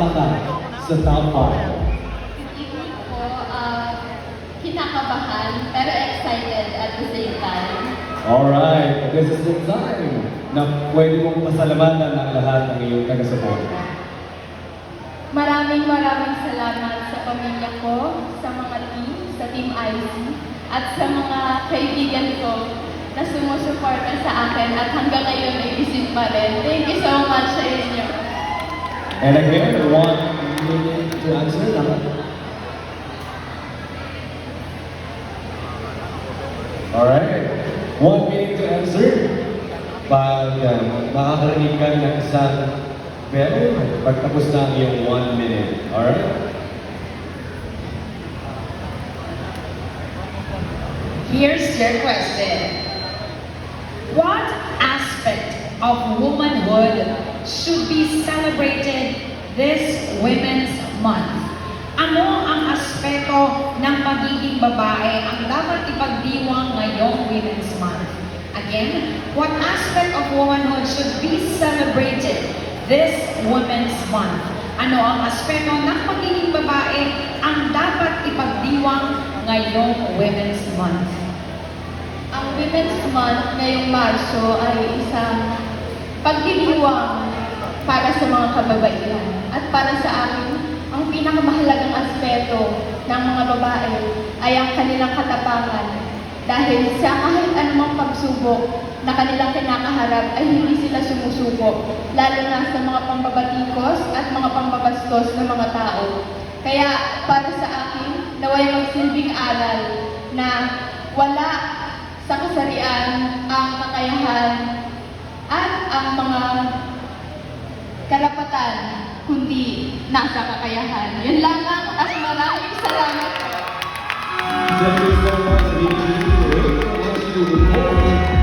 kasama ka sa top 5? Hindi ko kinakabahan pero excited at the same time. Alright, this is the time na pwede mong pasalamatan ang lahat ng iyong taga-suporta. Maraming salamat sa pamilya ko, sa mga team, sa Team IC, at sa mga kaibigan ko na sumusuporta sa akin at hanggang ngayon ay visit pa rin. Thank you so much sa inyo. And again, 1 minute to answer naman. Alright, 1 minute to answer. Pag makakarinig ka ng isang pero pagtapos na ang iyong 1 minute. Alright? Here's your question. What aspect of womanhood should be celebrated this Women's Month? Ano ang aspeto ng pagiging babae ang dapat ipagdiwang ngayong Women's Month? Again, what aspect of womanhood should be celebrated this Women's Month? Ano ang aspeto ng pagiging babae ang dapat ipagdiwang ngayong Women's Month? Ang Women's Month ngayong Marso ay isang pagdiriwang para sa mga kababaihan. At para sa akin, ang pinakamahalagang aspeto ng mga babae ay ang kanilang katapangan. Dahil sa kahit anumang pagsubok na kanilang kinakaharap ay hindi sila sumusuko, lalo na sa mga pambabatikos at mga pambabastos ng mga tao. Kaya para sa akin, naway magsilbing aral na wala sa kasarian ang kakayahan at ang mga karapatan, kundi nasa kakayahan. Yun lamang at maraming salamat po. Thank you so much,